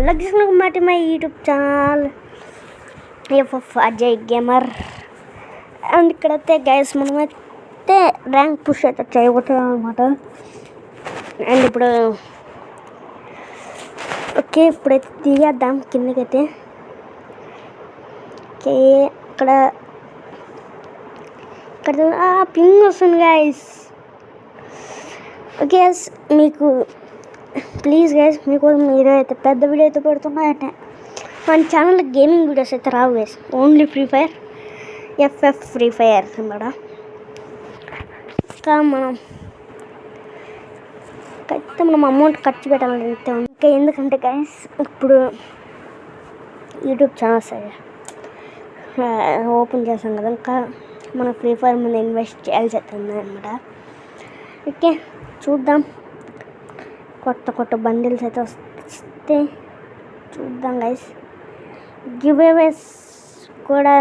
లగ్గిస్తున్నమాట my YouTube channel FF Ajay gamer. And ఇక్కడైతే guys మనమైతే rank push అయితే చేయబోతున్నాం అనమాట. అండ్ ఇప్పుడు ఓకే ఇప్పుడైతే దిగేద్దాం కిందకైతే. ఓకే ఇక్కడ పింగ్ వస్తుంది గైస్. ఓకే గైస్ మీకు ప్లీజ్ గైస్ మీకోసం మీరు అయితే పెద్ద వీడియో అయితే పెడుతున్నాయంటే మన ఛానల్ గేమింగ్ వీడియోస్ అయితే రావు guys, only free fire FF free fire అన్నమాట. ఇంకా మనం అమౌంట్ ఖర్చు పెట్టాలని ఇంకా ఎందుకంటే గైస్ ఇప్పుడు యూట్యూబ్ ఛానల్స్ ఓపెన్ చేసాం కదా, ఇంకా మనం ఫ్రీ ఫైర్ ముందు ఇన్వెస్ట్ చేయాల్సి అవుతుంది అనమాట. ఓకే చూద్దాం, కొత్త బండిల్స్ అయితే వస్తే చూద్దాం గైస్. గివ్ అవేస్ కూడా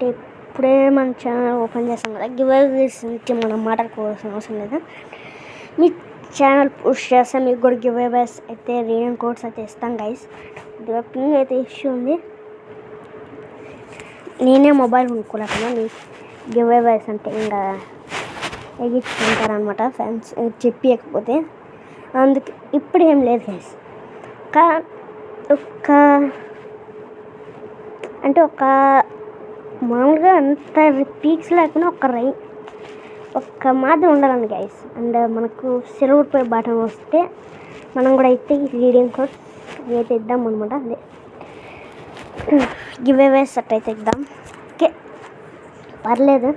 ఇప్పుడే మన ఛానల్ ఓపెన్ చేస్తాం కదా, గివ్ అవేస్ నుంచి మనం మాట్లాడుకోవాల్సిన అవసరం లేదు. మీ ఛానల్ పుష్ చేస్తే మీకు కూడా గివ్ అవేస్ అయితే రీడమ్ కోడ్స్ అయితే ఇస్తాం గైస్. పింగ్ అయితే ఇష్యూ ఉంది, నేనే మొబైల్ కొనుక్కోలేకుండా మీ గివ్ అవేస్ అంటే ఇంకా ఎగిచ్చుకుంటారనమాట ఫ్రెండ్స్ చెప్పకపోతే. అందుకే ఇప్పుడు ఏం లేదు గైస్, ఒక మామూలుగా అంత పీక్స్ లేకుండా ఒక్క మాత్రం ఉండాలండి గైస్. అండ్ మనకు సిల్వర్ పై బటన్ వస్తే మనం కూడా అయితే రీడింగ్ కోడ్ అయితే ఇద్దాం అనమాట. అదే గివ్ అవేస్ అట్టయితే ఇద్దాం. ఓకే పర్లేదు,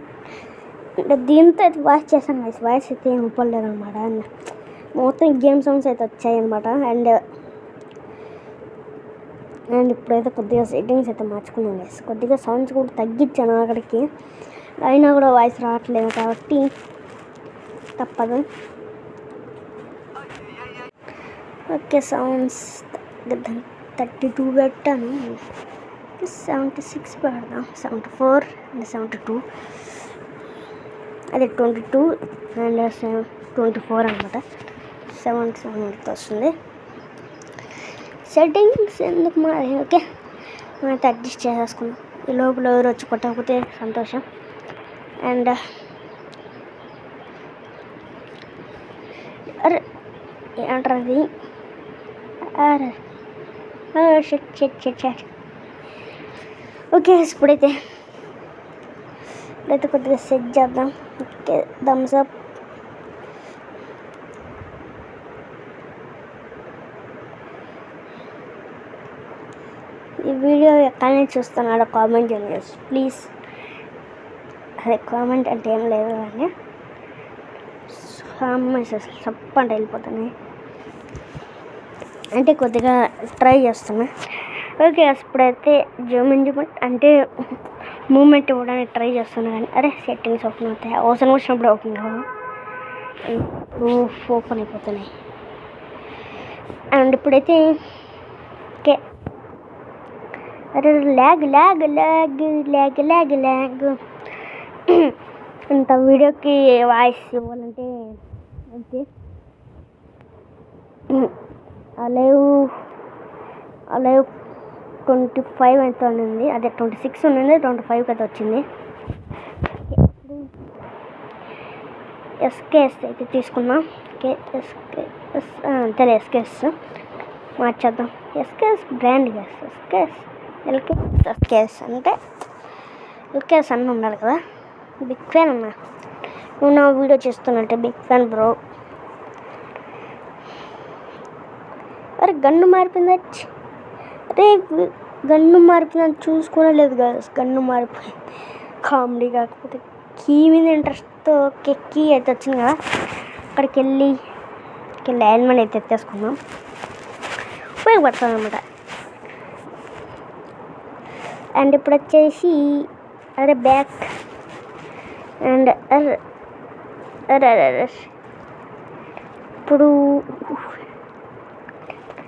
అంటే దీంతో అయితే వాయిస్ చేశాను గైస్, వాయిస్ అయితే ఏం ఇవ్వలేదు అనమాట. అండ్ మొత్తం గేమ్ సౌండ్స్ అయితే వచ్చాయి అనమాట. అండ్ ఇప్పుడైతే కొద్దిగా సెట్టింగ్స్ అయితే మార్చుకున్నాను గైస్, కొద్దిగా సౌండ్స్ కూడా తగ్గించాను అక్కడికి, అయినా కూడా వాయిస్ రావట్లేదు కాబట్టి తప్పదు. ఓకే సౌండ్స్ 32 పెట్టాను, 76 పెడదాం, 74 అండ్ 72 అదే 22 అండ్ 24 అనమాట. 77 వస్తుంది. సెట్టింగ్స్ ఎందుకు మారి ఓకే మనమైతే అడ్జస్ట్ చేసేసుకున్నాం. ఈ లోపల ఎవరు వచ్చి కొట్టకపోతే సంతోషం. అండ్ అరే ఏమంటారు అది, అరే షట్. ఓకే ఇప్పుడైతే కొద్దిగా సెట్ చేద్దాం. Okay thumbs up. ఈ వీడియో ఎక్కడి నుంచి చూస్తున్నాడో కామెంట్ చేయండి ప్లీజ్. అదే కామెంట్ అంటే ఏం లేదు కానీ చెప్పండి వెళ్ళిపోతున్నాయి అంటే కొద్దిగా ట్రై చేస్తున్నా. ఓకే ఇప్పుడైతే జూమెంట్ అంటే మూమెంట్ ఇవ్వడానికి ట్రై చేస్తున్నా కానీ అరే సెట్టింగ్స్ ఓపెన్ అవుతాయి, అవసరం వచ్చినప్పుడు ఓపెన్ కావు, ఓపెన్ అయిపోతున్నాయి. అండ్ ఇప్పుడైతే ఓకే అరే ల్యాగ్ ఇంత వీడియోకి వాయిస్ ఇవ్వాలంటే ఓకే అలైవ్ 25 అయితే ఉంది, అదే 26 ఉంది, 25 అయితే వచ్చింది. ఎస్కేఎస్ అయితే తీసుకున్నాం. ఓకే అంతే ఎస్కేఎస్ మార్చేద్దాం. ఎస్కేఎస్ బ్రాండ్ గ్యాస్ ఎస్కేఎస్ అంటే ఎల్కేఎస్ అన్నీ ఉండాలి కదా. బిగ్ ఫ్యాన్ అన్నా, నువ్వు నా వీడియో చేస్తున్నట్టే బిగ్ ఫ్యాన్ బ్రో. అరే గన్ను మారిపోయింది, అరే గన్ను మారిపోయిందని చూసుకోలేదు కదా, గన్ను మారిపోయింది కామెడీ. కాకపోతే కీ మీద ఇంట్రెస్ట్తో కీ అయితే వచ్చింది కదా, అక్కడికి వెళ్ళి ల్యాండ్మైన్ అయితే ఎత్తేసుకున్నాం, ఉపయోగపడుతుంది అనమాట. అండ్ ఇప్పుడు వచ్చేసి అరే బ్యాక్ అండ్ అరే ఇప్పుడు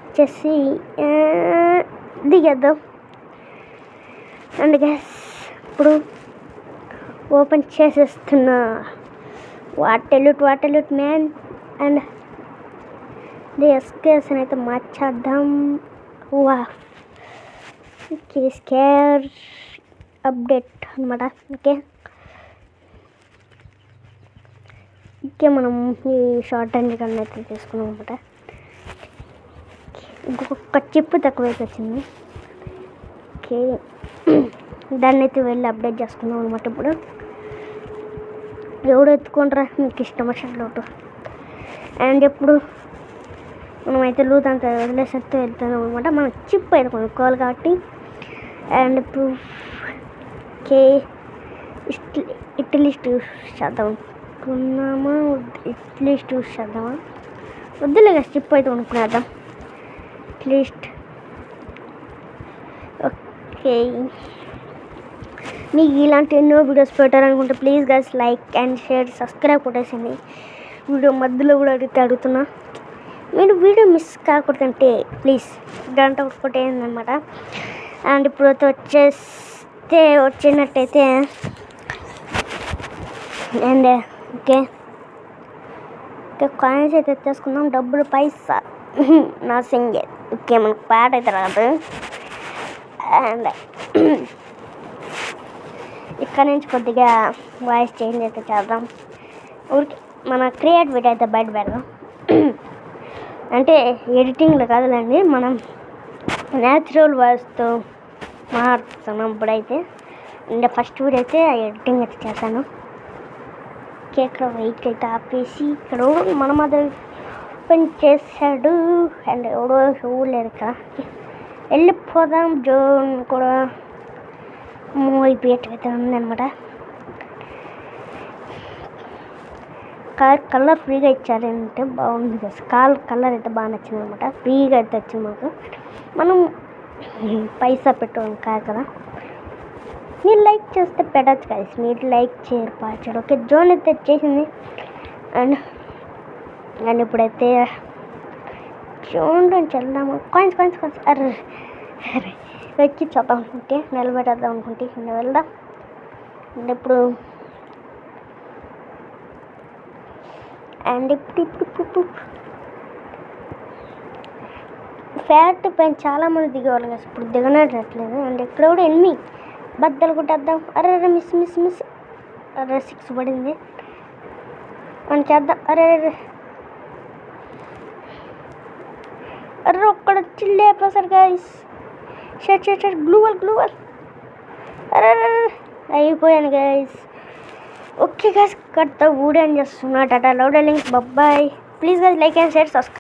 వచ్చేసి దిగేద్దాం. అండ్ గ్యాస్ ఇప్పుడు ఓపెన్ చేసేస్తున్నా. వాటెల్యూట్ మ్యాన్. అండ్ ఎస్కేఎస్ అయితే మార్చేద్దాం. వా ఓకే స్కేర్ అప్డేట్ అనమాట. ఓకే మనం ఈ షార్ట్ హ్యాండ్ కన్నా అయితే తీసుకున్నాం అనమాట. ఇంకొక చిప్ తక్కువైతే వచ్చింది. ఓకే దాన్ని అయితే వెళ్ళి అప్డేట్ చేసుకున్నాం అనమాట. ఇప్పుడు ఎవడు ఎత్తుకుంటారా మీకు ఇష్టం వచ్చినట్టు. అండ్ ఇప్పుడు మనమైతే లూజ్ అంతా వదిలేసేట్టు వెళ్తున్నాం అనమాట. మనం చిప్ అయితే కొనుక్కోవాలి కాబట్టి. అండ్ ఇప్పుడు ఓకే ఇడ్లీ యూస్ చేద్దాం అనుకున్నామా, ఇడ్లీ యూస్ చేద్దామా, వద్దులే కదా చిప్ అయితే కొనుక్కునేద్దాం అట్లీస్ట్. ఓకే మీకు ఇలాంటి ఎన్నో వీడియోస్ పెట్టారనుకుంటే please guys like and share subscribe కొట్టేసింది. వీడియో మధ్యలో కూడా అడుగుతున్నా, మీరు వీడియో మిస్ కాకూడదంటే ప్లీజ్ గంట కొట్టేయండి. అండ్ ఇప్పుడు వచ్చినట్టయితే అండ్ ఓకే కాయిన్స్ అయితే తెచ్చేసుకుందాం. డబ్బులు పైసా నా సింగే. ఓకే మనకు పాట అయితే రాదు. అండ్ ఇక్కడ నుంచి కొద్దిగా వాయిస్ చేంజ్ అయితే చేద్దాం. ఊరికి మన క్రియేటివిటీ అయితే బయట పెడదాం. అంటే ఎడిటింగ్లో కాదులేండి, మనం న్యాచురల్ వాయిస్తో మాట్లాడుతున్నాం ఇప్పుడైతే. అంటే ఫస్ట్ వీడియో అయితే ఎడిటింగ్ అయితే చేశాను. ఓకే ఇక్కడ వెయిట్ అయితే ఆపేసి ఇక్కడ మన మదర్ ఓపెన్ చేశాడు. అండ్ ఎవడో చూడలేదు ఇక్కడ. వెళ్ళిపోదాం. జోన్ కూడా మూవీ అయితే ఉందన్నమాట. కలర్ ఫ్రీగా ఇచ్చారు అంటే బాగుంది కదా. కలర్ అయితే బాగా నచ్చింది అనమాట. ఫ్రీగా అయితే వచ్చింది మాకు. మనం పైసా పెట్టాం కాదు కదా. మీరు లైక్ చేస్తే పెట్టచ్చు కదా, మీరు లైక్ చేయరు పాచాడు. ఓకే జోన్ అయితే వచ్చేసింది. అండ్ ఇప్పుడైతే జోన్ నుంచి వెళ్దాము. కాయిన్స్ అర్రే వచ్చి చూద్దాం అనుకుంటే నిలబెట్టేద్దాం అనుకుంటే వెళ్దాం. అండ్ ఇప్పుడు ఫ్యాట్ పైన చాలామంది దిగేవాళ్ళు కదా, ఇప్పుడు దిగనట్లేదు. అండ్ ఇక్కడ కూడా ఎనిమి బద్దలు కొట్టేద్దాం. అరే మిస్ అరే 6 పడింది. అని చేద్దాం. అరే ఒక్కడ చిల్లే ప్రసార్ గైస్. షట్ గ్లూవల్ అరే అయిపోయాను guys. Okay guys cut the video అని చేస్తున్నా. టాటా love link bye. Please guys like and share subscribe.